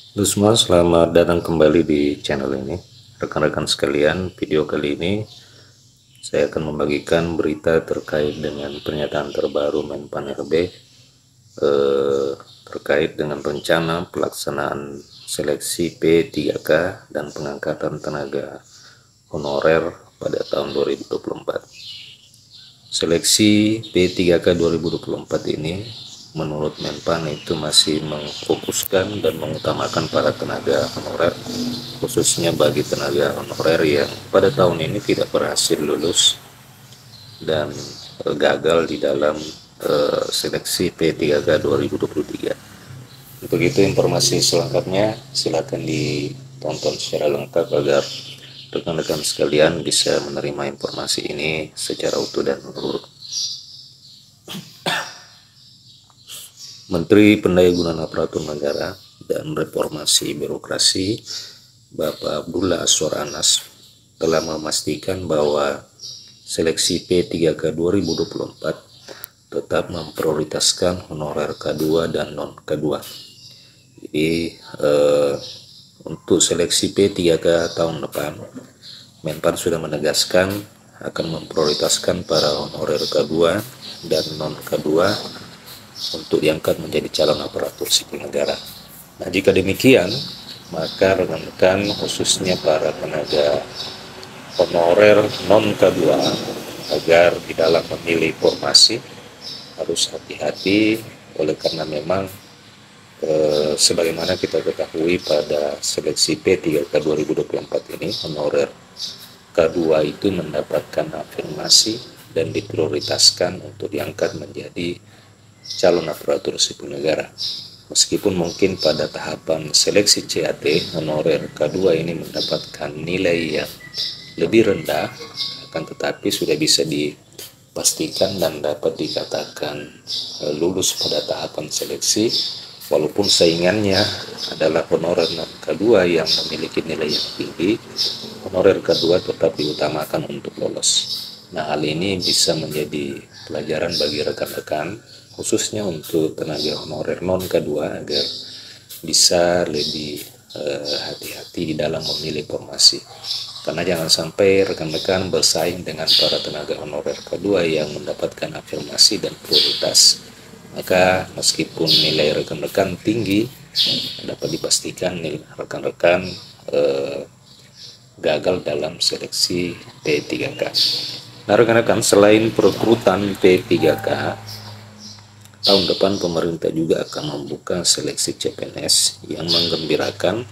Halo semua, selamat datang kembali di channel ini. Rekan-rekan sekalian, video kali ini saya akan membagikan berita terkait dengan pernyataan terbaru Menpan RB terkait dengan rencana pelaksanaan seleksi P3K dan pengangkatan tenaga honorer pada tahun 2024. Seleksi P3K 2024 ini menurut Menpan itu masih mengfokuskan dan mengutamakan para tenaga honorer, khususnya bagi tenaga honorer yang pada tahun ini tidak berhasil lulus dan gagal di dalam seleksi P3K 2023. Untuk itu informasi selengkapnya silakan ditonton secara lengkap agar rekan-rekan sekalian bisa menerima informasi ini secara utuh dan menurut. Menteri Pendayagunaan Aparatur Negara dan Reformasi Birokrasi Bapak Abdullah Azwar Anas telah memastikan bahwa seleksi P3K 2024 tetap memprioritaskan honorer K2 dan non K2. Jadi untuk seleksi P3K tahun depan, Menpan sudah menegaskan akan memprioritaskan para honorer K2 dan non K2 untuk diangkat menjadi calon aparatur sipil negara. Nah, jika demikian, maka rekan-rekan khususnya para tenaga honorer non K2 agar di dalam memilih formasi harus hati-hati, oleh karena memang sebagaimana kita ketahui pada seleksi P3K 2024 ini honorer K2 itu mendapatkan afirmasi dan diprioritaskan untuk diangkat menjadi calon aparatur sipil negara. Meskipun mungkin pada tahapan seleksi CAT honorer K2 ini mendapatkan nilai yang lebih rendah, akan tetapi sudah bisa dipastikan dan dapat dikatakan lulus pada tahapan seleksi, walaupun saingannya adalah honorer K2 yang memiliki nilai yang tinggi. Honorer K2 tetap diutamakan untuk lolos. Nah, hal ini bisa menjadi pelajaran bagi rekan-rekan, khususnya untuk tenaga honorer non K2 agar bisa lebih hati-hati di dalam memilih formasi. Karena jangan sampai rekan-rekan bersaing dengan para tenaga honorer K2 yang mendapatkan afirmasi dan prioritas. Maka meskipun nilai rekan-rekan tinggi, dapat dipastikan rekan-rekan gagal dalam seleksi P3K. Nah, rekan-rekan, selain perekrutan P3K, tahun depan pemerintah juga akan membuka seleksi CPNS yang menggembirakan.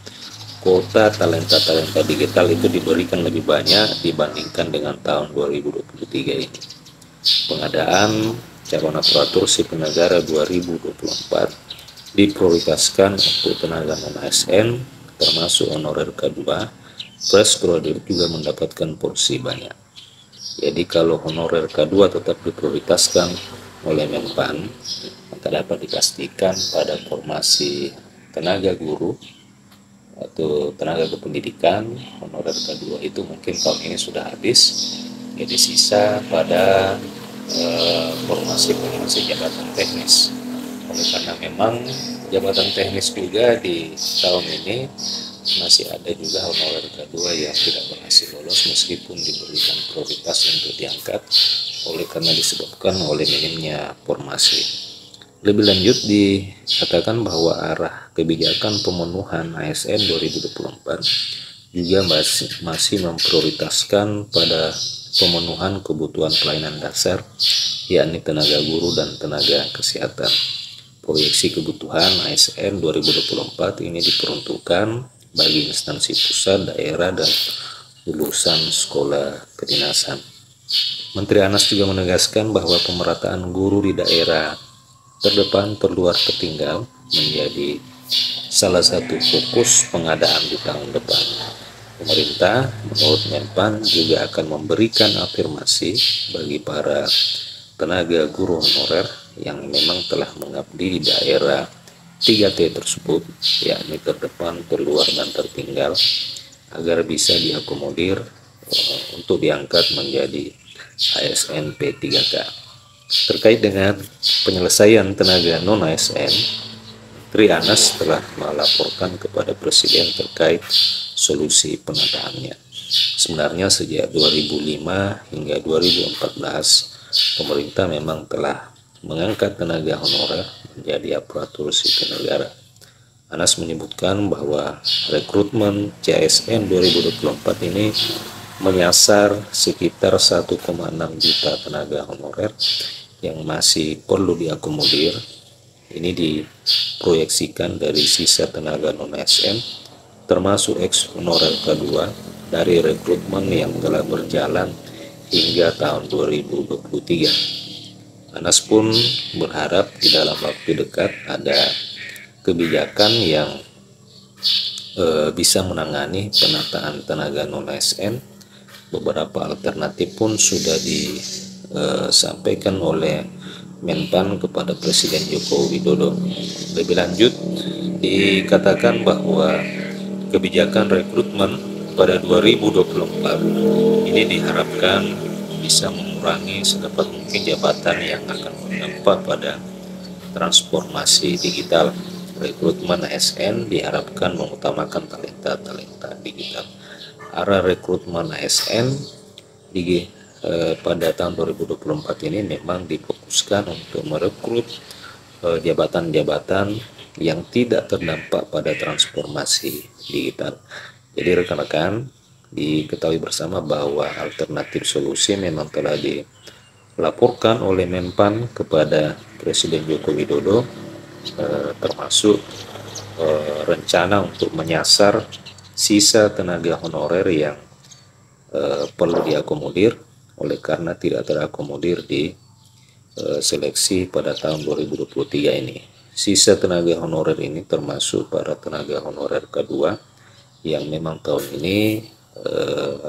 Kuota talenta-talenta digital itu diberikan lebih banyak dibandingkan dengan tahun 2023 ini. Pengadaan calon aparatur sipil negara 2024 diprioritaskan untuk tenaga non-ASN termasuk honorer K2. Fresh graduate juga mendapatkan porsi banyak. Jadi kalau honorer K2 tetap diprioritaskan oleh Menpan, maka dapat dipastikan pada formasi tenaga guru atau tenaga kependidikan honorer K2 itu mungkin tahun ini sudah habis, jadi sisa pada formasi jabatan teknis. Oleh karena memang jabatan teknis juga di tahun ini masih ada juga honorer K2 yang tidak berhasil lolos meskipun diberikan prioritas untuk diangkat, oleh karena disebabkan oleh minimnya formasi. Lebih lanjut dikatakan bahwa arah kebijakan pemenuhan ASN 2024 juga masih memprioritaskan pada pemenuhan kebutuhan pelayanan dasar, yakni tenaga guru dan tenaga kesehatan. Proyeksi kebutuhan ASN 2024 ini diperuntukkan bagi instansi pusat, daerah, dan lulusan sekolah kedinasan. Menteri Anas juga menegaskan bahwa pemerataan guru di daerah terdepan terluar tertinggal menjadi salah satu fokus pengadaan di tahun depan. Pemerintah menurut Menpan juga akan memberikan afirmasi bagi para tenaga guru honorer yang memang telah mengabdi di daerah 3T tersebut, yakni terdepan, terluar, dan tertinggal, agar bisa diakomodir untuk diangkat menjadi ASN P3K. Terkait dengan penyelesaian tenaga non-ASN, Trianas telah melaporkan kepada Presiden terkait solusi penataannya. Sebenarnya sejak 2005 hingga 2014, pemerintah memang telah mengangkat tenaga honorer menjadi aparatur sipil negara. Anas menyebutkan bahwa rekrutmen CASN 2024 ini menyasar sekitar 1,6 juta tenaga honorer yang masih perlu diakomodir. Ini diproyeksikan dari sisa tenaga non-ASN termasuk ex honorer kedua dari rekrutmen yang telah berjalan hingga tahun 2023. Anas pun berharap di dalam waktu dekat ada kebijakan yang bisa menangani penataan tenaga non-ASN. Beberapa alternatif pun sudah disampaikan oleh Menpan kepada Presiden Joko Widodo. Lebih lanjut, dikatakan bahwa kebijakan rekrutmen pada 2024 ini diharapkan bisa mengurangi sedapat mungkin jabatan yang akan berdampak pada transformasi digital. Rekrutmen ASN diharapkan mengutamakan talenta digital. Arah rekrutmen ASN pada tahun 2024 ini memang difokuskan untuk merekrut jabatan-jabatan yang tidak terdampak pada transformasi digital. Jadi rekan-rekan, diketahui bersama bahwa alternatif solusi memang telah dilaporkan oleh Menpan kepada Presiden Joko Widodo, termasuk rencana untuk menyasar sisa tenaga honorer yang perlu diakomodir oleh karena tidak terakomodir di seleksi pada tahun 2023 ini. Sisa tenaga honorer ini termasuk para tenaga honorer kedua yang memang tahun ini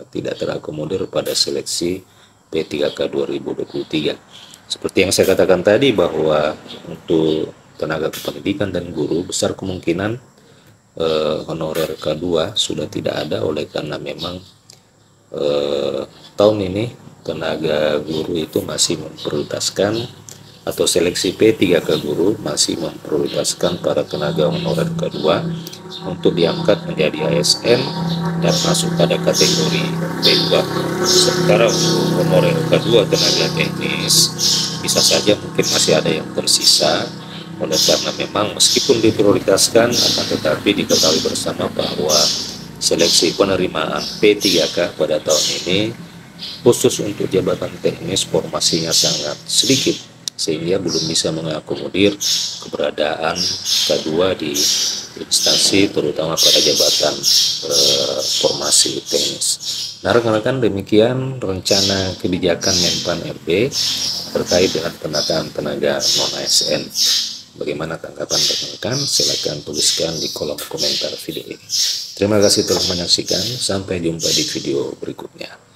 tidak terakomodir pada seleksi P3K 2023. Seperti yang saya katakan tadi bahwa untuk tenaga kependidikan dan guru besar kemungkinan honorer K2 sudah tidak ada oleh karena memang tahun ini tenaga guru itu masih memprioritaskan atau seleksi P3K guru masih memprioritaskan para tenaga honorer K2 untuk diangkat menjadi ASN dan masuk pada kategori P2. Sementara untuk honorer K2 tenaga teknis bisa saja mungkin masih ada yang tersisa oleh karena memang meskipun diprioritaskan akan tetapi diketahui bersama bahwa seleksi penerimaan P3K pada tahun ini khusus untuk jabatan teknis formasinya sangat sedikit sehingga belum bisa mengakomodir keberadaan K2 di instansi terutama pada jabatan formasi teknis. Nah rekan-rekan, demikian rencana kebijakan Menpan RB terkait dengan penataan tenaga non-ASN. Bagaimana tanggapan rekan-rekan? Silakan tuliskan di kolom komentar video ini. Terima kasih telah menyaksikan. Sampai jumpa di video berikutnya.